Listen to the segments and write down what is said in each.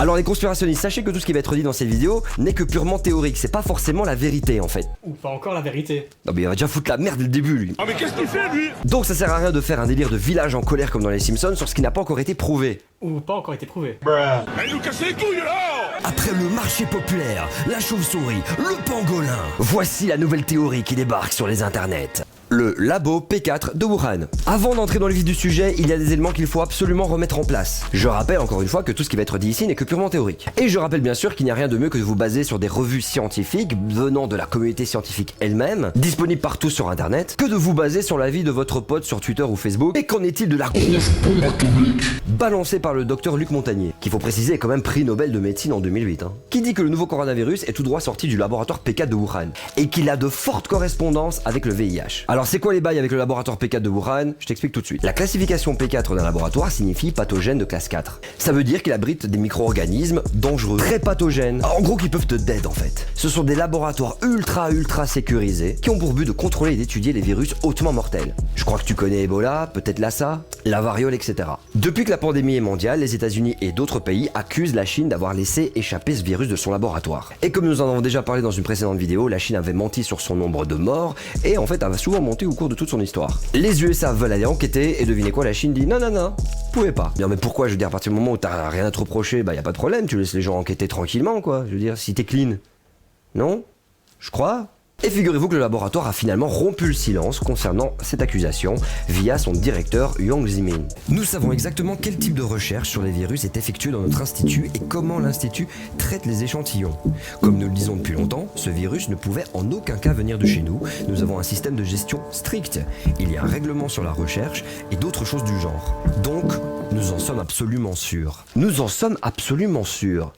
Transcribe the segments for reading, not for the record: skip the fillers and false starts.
Alors les conspirationnistes, sachez que tout ce qui va être dit dans cette vidéo n'est que purement théorique, c'est pas forcément la vérité en fait. Ou pas encore la vérité. Non mais il va déjà foutre la merde dès le début lui. Ah mais qu'est-ce qu'il fait lui? Donc ça sert à rien de faire un délire de village en colère comme dans les Simpsons sur ce qui n'a pas encore été prouvé. Ou pas encore été prouvé. Elle nous casse les couilles là! Après le marché populaire, la chauve-souris, le pangolin, voici la nouvelle théorie qui débarque sur les internets. Le labo P4 de Wuhan. Avant d'entrer dans le vif du sujet, il y a des éléments qu'il faut absolument remettre en place. Je rappelle encore une fois que tout ce qui va être dit ici n'est que purement théorique. Et je rappelle bien sûr qu'il n'y a rien de mieux que de vous baser sur des revues scientifiques venant de la communauté scientifique elle-même, disponibles partout sur internet, que de vous baser sur l'avis de votre pote sur Twitter ou Facebook. Et qu'en est-il de la balancée par le docteur Luc Montagnier, qu'il faut préciser est quand même prix Nobel de médecine en 2008, qui dit que le nouveau coronavirus est tout droit sorti du laboratoire P4 de Wuhan, et qu'il a de fortes correspondances avec le VIH. Alors c'est quoi les bails avec le laboratoire P4 de Wuhan? Je t'explique tout de suite. La classification P4 d'un laboratoire signifie pathogène de classe 4. Ça veut dire qu'il abrite des micro-organismes dangereux, très pathogènes, en gros qui peuvent te dead en fait. Ce sont des laboratoires ultra sécurisés qui ont pour but de contrôler et d'étudier les virus hautement mortels. Je crois que tu connais Ebola, peut-être Lassa, la variole, etc. Depuis que la pandémie est mondiale, les États-Unis et d'autres pays accusent la Chine d'avoir laissé échapper ce virus de son laboratoire. Et comme nous en avons déjà parlé dans une précédente vidéo, la Chine avait menti sur son nombre de morts et en fait avait souvent menti au cours de toute son histoire. Les USA veulent aller enquêter et devinez quoi, la Chine dit non, vous pouvez pas. Bien mais pourquoi? Je veux dire, à partir du moment où t'as rien à te reprocher, bah y a pas de problème, tu laisses les gens enquêter tranquillement quoi, je veux dire, si t'es clean. Non? Je crois. Et figurez-vous que le laboratoire a finalement rompu le silence concernant cette accusation via son directeur Yang Zemin. Nous savons exactement quel type de recherche sur les virus est effectué dans notre institut et comment l'institut traite les échantillons. Comme nous le disons depuis longtemps, ce virus ne pouvait en aucun cas venir de chez nous. Nous avons un système de gestion strict. Il y a un règlement sur la recherche et d'autres choses du genre. Donc, nous en sommes absolument sûrs. Nous en sommes absolument sûrs.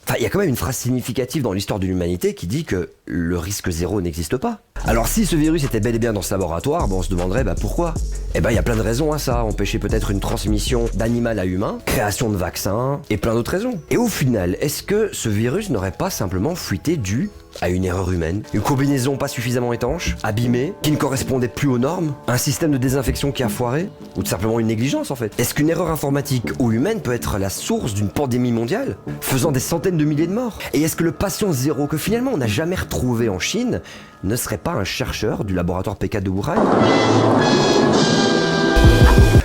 Enfin, il y a quand même une phrase significative dans l'histoire de l'humanité qui dit que le risque zéro n'existe pas. Alors si ce virus était bel et bien dans ce laboratoire, on se demanderait pourquoi. Il y a plein de raisons à ça, empêcher peut-être une transmission d'animal à humain, création de vaccins, et plein d'autres raisons. Et au final, est-ce que ce virus n'aurait pas simplement fuité dû à une erreur humaine, une combinaison pas suffisamment étanche, abîmée, qui ne correspondait plus aux normes, un système de désinfection qui a foiré, ou tout simplement une négligence en fait? Est-ce qu'une erreur informatique ou humaine peut être la source d'une pandémie mondiale, faisant des centaines de milliers de morts? Et est-ce que le patient zéro que finalement on n'a jamais retrouvé en Chine ne serait pas un chercheur du laboratoire P4 de Wuhan?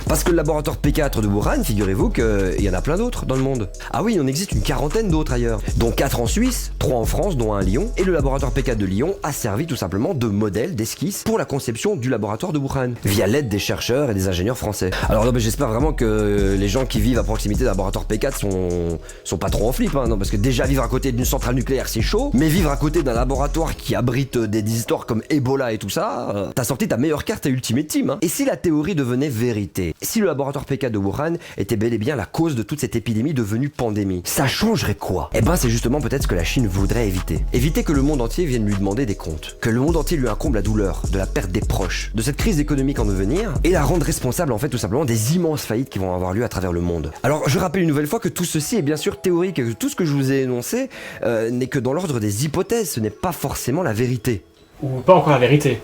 Parce que le laboratoire P4 de Wuhan, figurez-vous qu'il y en a plein d'autres dans le monde. Ah oui, il en existe une quarantaine d'autres ailleurs, dont 4 en Suisse, 3 en France, dont 1 à Lyon, et le laboratoire P4 de Lyon a servi tout simplement de modèle, d'esquisse pour la conception du laboratoire de Wuhan, via l'aide des chercheurs et des ingénieurs français. Alors non, mais j'espère vraiment que les gens qui vivent à proximité d'un laboratoire P4 sont pas trop en flip, non, parce que déjà vivre à côté d'une centrale nucléaire c'est chaud, mais vivre à côté d'un laboratoire qui abrite des histoires comme Ebola et tout ça, t'as sorti ta meilleure carte à Ultimate Team. Et si la théorie devenait vérité? Si le laboratoire P4 de Wuhan était bel et bien la cause de toute cette épidémie devenue pandémie, ça changerait quoi? C'est justement peut-être ce que la Chine voudrait éviter. Éviter que le monde entier vienne lui demander des comptes. Que le monde entier lui incombe la douleur, de la perte des proches, de cette crise économique en devenir, et la rendre responsable en fait tout simplement des immenses faillites qui vont avoir lieu à travers le monde. Alors je rappelle une nouvelle fois que tout ceci est bien sûr théorique et que tout ce que je vous ai énoncé n'est que dans l'ordre des hypothèses, ce n'est pas forcément la vérité. Ou pas encore la vérité.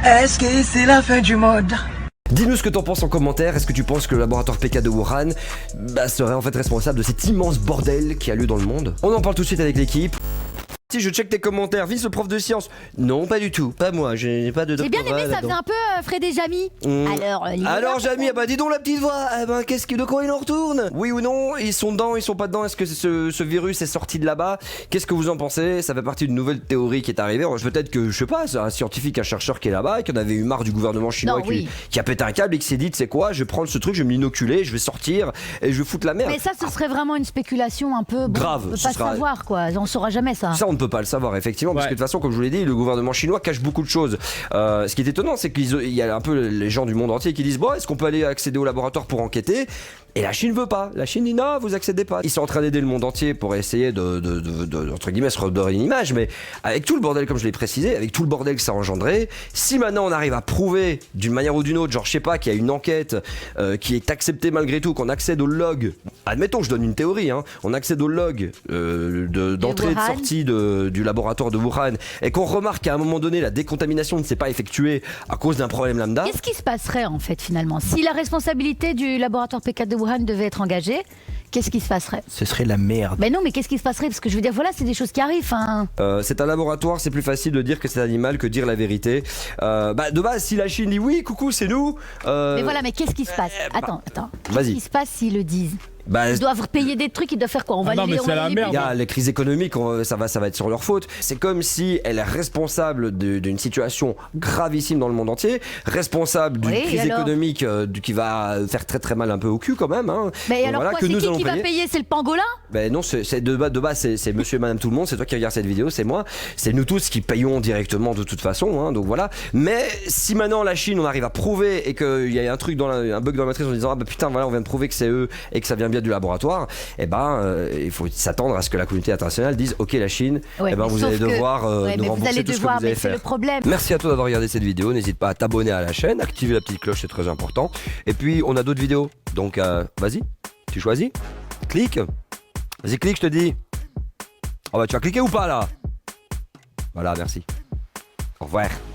Est-ce que c'est la fin du monde? Dis-nous ce que t'en penses en commentaire. Est-ce que tu penses que le laboratoire P4 de Wuhan serait en fait responsable de cet immense bordel qui a lieu dans le monde? On en parle tout de suite avec l'équipe. Si je check tes commentaires, Vince le prof de sciences. Non, pas du tout, pas moi, je n'ai pas de doctorat. J'ai bien aimé, ça faisait un peu Fred et Jamy. Alors Jamy, dis donc la petite voix, de quoi il en retourne? Oui ou non, ils sont dedans, ils sont pas dedans, est-ce que ce virus est sorti de là-bas? Qu'est-ce que vous en pensez? Ça fait partie d'une nouvelle théorie qui est arrivée. Peut-être que, je sais pas, c'est un scientifique, un chercheur qui est là-bas et qui en avait eu marre du gouvernement chinois qui a pété un câble et qui s'est dit, tu sais quoi, je vais prendre ce truc, je vais me l'inoculer, je vais sortir et je vais foutre la merde. Mais ça, ce serait vraiment une spéculation un peu... grave. On peut pas savoir quoi, on saura jamais ça. Ça, on ne peut pas le savoir, effectivement, parce que de toute façon, comme je vous l'ai dit, le gouvernement chinois cache beaucoup de choses. Ce qui est étonnant, c'est qu'il y a un peu les gens du monde entier qui disent, est-ce qu'on peut aller accéder au laboratoire pour enquêter? Et la Chine veut pas. La Chine dit non, vous accédez pas. Ils sont en train d'aider le monde entier pour essayer de entre guillemets se redorer une image, mais avec tout le bordel, comme je l'ai précisé, avec tout le bordel que ça a engendré, si maintenant on arrive à prouver d'une manière ou d'une autre, genre je sais pas, qu'il y a une enquête qui est acceptée malgré tout, qu'on accède au log, admettons, je donne une théorie, on accède au log d'entrée et de sortie du laboratoire de Wuhan, et qu'on remarque qu'à un moment donné la décontamination ne s'est pas effectuée à cause d'un problème lambda. Qu'est-ce qui se passerait en fait finalement si la responsabilité du laboratoire P4 de Wuhan devait être engagé, qu'est-ce qui se passerait? Ce serait la merde. Mais non, mais qu'est-ce qui se passerait? Parce que je veux dire, voilà, c'est des choses qui arrivent. Hein. C'est un laboratoire, c'est plus facile de dire que c'est un animal que dire la vérité. De base, si la Chine dit oui, coucou, c'est nous. Mais voilà, mais qu'est-ce qui se passe? Attends. Qu'est-ce Vas-y. qui se passe s'ils le disent? Bah, Ils doivent payer des trucs, ils doivent faire quoi? On va non, les mais c'est la merde. il y a les crises économiques, ça va être sur leur faute. C'est comme si elle est responsable d'une situation gravissime dans le monde entier, responsable d'une Oui, crise alors économique qui va faire très très mal un peu au cul quand même. Hein. Mais Donc alors voilà, quoi? que C'est nous qui allons va payer. payer? C'est le pangolin? Ben non, c'est de base, c'est monsieur et madame tout le monde, c'est toi qui regarde cette vidéo, c'est moi, c'est nous tous qui payons directement de toute façon, hein, donc voilà. Mais si maintenant la Chine, on arrive à prouver et qu'il y a un truc un bug dans la matrice en disant ah bah putain voilà on vient de prouver que c'est eux et que ça vient bien du laboratoire, et il faut s'attendre à ce que la communauté internationale dise ok la Chine, Ouais, mais vous sauf allez que- devoir Ouais, nous mais vous rembourser allez tout ce que devoir, vous allez mais c'est le faire. problème. Merci à toi d'avoir regardé cette vidéo, n'hésite pas à t'abonner à la chaîne, activer la petite cloche, c'est très important. Et puis on a d'autres vidéos, donc vas-y, tu choisis, clique. Vas-y, clique, je te dis. Oh bah tu vas cliquer ou pas là? Voilà, merci. Au revoir.